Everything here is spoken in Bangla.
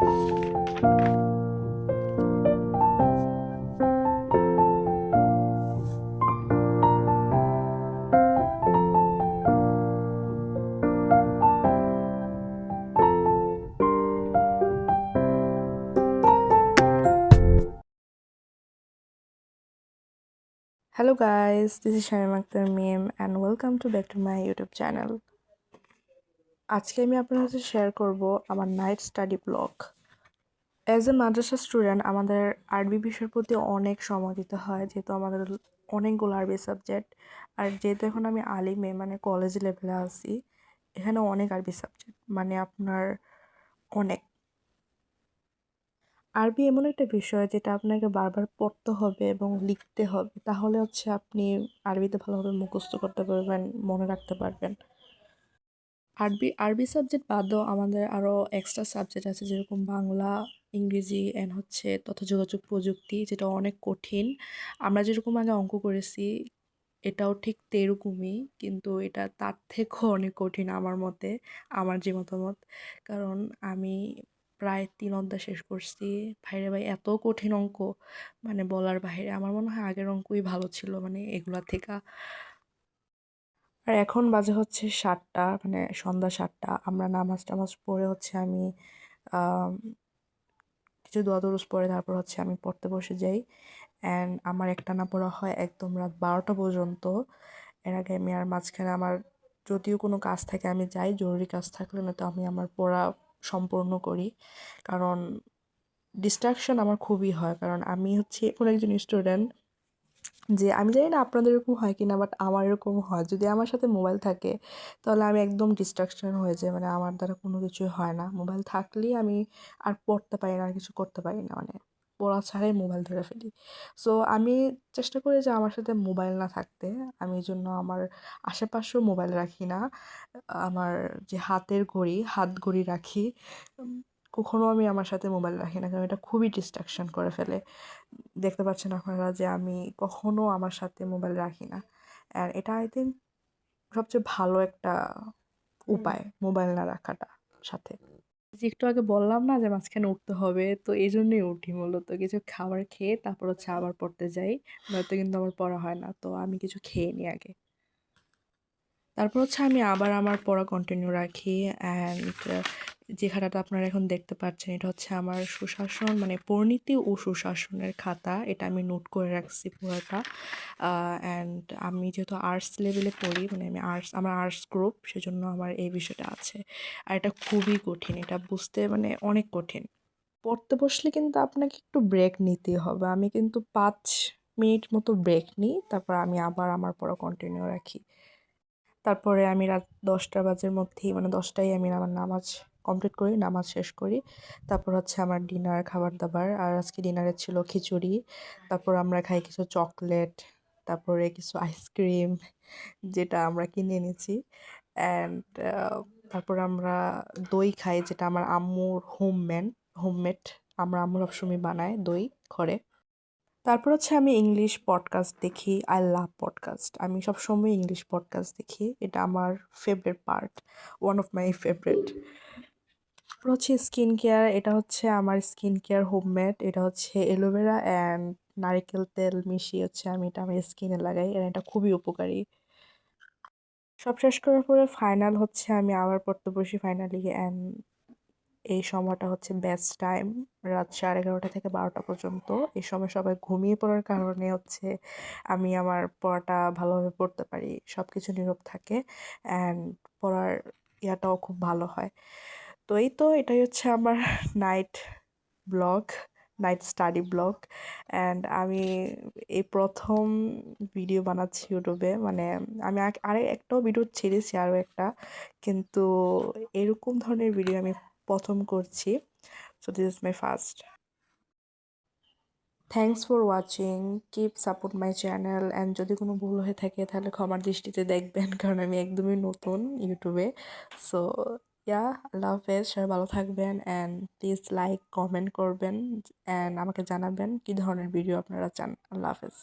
Hello guys, this is Shamim Akhtar Meme and welcome to back to my YouTube channel. আজকে আমি আপনাদের সাথে শেয়ার করব আমার night study blog. As a Madrasa student আমাদের আরবি বিষয়ের প্রতি অনেক সময় দিতে হয়, যেহেতু আমাদের অনেকগুলো আরবি সাবজেক্ট। আর যেহেতু এখন আমি আলিমে মানে কলেজ লেভেলে আছি, এখানে অনেক আরবি সাবজেক্ট মানে আপনার অনেক। আরবি এমন একটা বিষয় যেটা আপনাকে বারবার পড়তে হবে এবং লিখতে হবে, তাহলে হচ্ছে আপনি আরবিতে ভালোভাবে মুখস্থ করতে পারবেন, মনে রাখতে পারবেন। আরবি সাবজেক্ট বাদেও আমাদের আরও এক্সট্রা সাবজেক্ট আছে, যেরকম বাংলা, ইংরেজি অ্যান্ড হচ্ছে তথ্য যোগাযোগ প্রযুক্তি, যেটা অনেক কঠিন। আমরা যেরকম আগে অঙ্ক করেছি, এটাও ঠিক তেরকমই, কিন্তু এটা তার থেকেও অনেক কঠিন আমার মতে, আমার যে মতামত। কারণ আমি প্রায় ৩ অধ্যায় শেষ করছি। ভাইরে ভাই, এত কঠিন অঙ্ক মানে বলার বাইরে। আমার মনে হয় আগের অঙ্কই ভালো ছিল মানে এগুলা থেকে। আর এখন বাজে হচ্ছে ৭টা, মানে সন্ধ্যা ৭টা। আমরা নামাজ টামাজ পড়ে হচ্ছে আমি আম কিছু দোয়া দরুদ পড়ে তারপর হচ্ছে আমি পড়তে বসে যাই। অ্যান্ড আমার একটানা পড়া হয় একদম রাত ১২টা পর্যন্ত। এর আগে আমি আর মাঝখানে আমার যদিও কোনো কাজ থাকে আমি যাই, জরুরি কাজ থাকলে, নয়তো আমি আমার পড়া সম্পূর্ণ করি। কারণ ডিস্ট্রাকশন আমার খুবই হয়, কারণ আমি হচ্ছে এমন একজন স্টুডেন্ট যে আমি জানি না আপনাদের এরকম হয় কিনা, বাট আমার এরকম হয়। যদি আমার সাথে মোবাইল থাকে তাহলে আমি একদম ডিস্ট্রাকশন হয়ে যাই, মানে আমার দ্বারা কোনো কিছুই হয় না। মোবাইল থাকলেই আমি আর পড়তে পারি না, আর কিছু করতে পারি না, মানে পড়া ছাড়াই মোবাইল ধরে ফেলি। সো আমি চেষ্টা করি যে আমার সাথে মোবাইল না থাকতে। আমি এই জন্য আমার আশেপাশেও মোবাইল রাখি না। আমার যে হাত ঘড়ি রাখি। কখনো আমি আমার সাথে মোবাইল রাখি না, কারণ এটা খুবই ডিস্ট্রাকশন করে ফেলে। দেখতে পাচ্ছেন আপনারা যে আমি কখনো আমার সাথে মোবাইল রাখি না। আর এটা আই থিঙ্ক সবচেয়ে ভালো একটা উপায় মোবাইল না রাখাটা সাথে। যে একটু আগে বললাম না যে মাঝখানে উঠতে হবে, তো এই জন্যই উঠি মূলত। কিছু খাবার খেয়ে তারপর হচ্ছে আবার পড়তে যাই, নয়তো কিন্তু আমার পড়া হয় না। তো আমি কিছু খেয়ে নিই আগে, তারপর হচ্ছে আমি আবার আমার পড়া কন্টিনিউ রাখি। অ্যান্ড যে খাতাটা আপনারা এখন দেখতে পাচ্ছেন, এটা হচ্ছে আমার সুশাসন মানে পরিণীতি ও সুশাসনের খাতা। এটা আমি নোট করে রাখছি পুরোটা। অ্যান্ড আমি যেহেতু আর্টস লেভেলে পড়ি, মানে আমার আর্টস গ্রুপ, সেজন্য আমার এই বিষয়টা আছে। আর এটা খুবই কঠিন, এটা বুঝতে মানে অনেক কঠিন। পড়তে বসলে কিন্তু আপনাকে একটু ব্রেক নিতেই হবে। আমি কিন্তু ৫ মিনিট মতো ব্রেক নিই, তারপর আমি আবার আমার পড়া কন্টিনিউ রাখি। তারপরে আমি রাত ১০টা বাজের মধ্যেই, মানে ১০টায় আমি আমার নামাজ কমপ্লিট করি, নামাজ শেষ করি। তারপর হচ্ছে আমার ডিনার, খাবার-দাবার। আর আজকে ডিনারে ছিল খিচুড়ি। তারপর আমরা খাই কিছু চকলেট, তারপরে কিছু আইসক্রিম, যেটা আমরা কিনে এনেছি। অ্যান্ড তারপর আমরা দই খাই, যেটা আমার আম্মুর হোমমেড। আমার আম্মু সবসময় বানায় দই ঘরে। তারপর হচ্ছে আমি ইংলিশ পডকাস্ট দেখি। I love podcast. আমি সবসময় ইংলিশ পডকাস্ট দেখি। এটা আমার favourite part, one of my favourite. তারপর হচ্ছে স্কিন কেয়ার। এটা হচ্ছে আমার স্কিন কেয়ার হোমমেড। এটা হচ্ছে অ্যালোভেরা অ্যান্ড নারিকেল তেল মিশিয়ে হচ্ছে আমি এটা আমার স্কিনে লাগাই, আর এটা খুবই উপকারী। সব শেষ করার পরে ফাইনাল হচ্ছে আমি আবার পড়তে বসি ফাইনালি। অ্যান্ড এই সময়টা হচ্ছে বেস্ট টাইম, রাত 11:30 থেকে 12টা পর্যন্ত। এই সময় সবাই ঘুমিয়ে পড়ার কারণে হচ্ছে আমি আমার পড়াটা ভালোভাবে পড়তে পারি, সব কিছু নীরব থাকে অ্যান্ড পড়ার ইয়াটাও খুব ভালো হয়। তো এই তো এটাই হচ্ছে আমার night blog, night study blog. And আমি এই প্রথম ভিডিও বানাচ্ছি ইউটিউবে, মানে আমি আরে একটাও ভিডিও ছেড়েছি আরও একটা, কিন্তু এরকম ধরনের ভিডিও আমি প্রথম করছি। So this is my first. Thanks for watching, keep support my channel. And যদি কোনো ভুল হয়ে থাকে তাহলে ক্ষমার দৃষ্টিতে দেখবেন, কারণ আমি একদমই নতুন ইউটিউবে। সো ইয়া, আল্লাহ হাফেজ, সবাই ভালো থাকবেন। অ্যান্ড প্লিজ লাইক কমেন্ট করবেন অ্যান্ড আমাকে জানাবেন কী ধরনের ভিডিও আপনারা চান। আল্লাহ হাফেজ।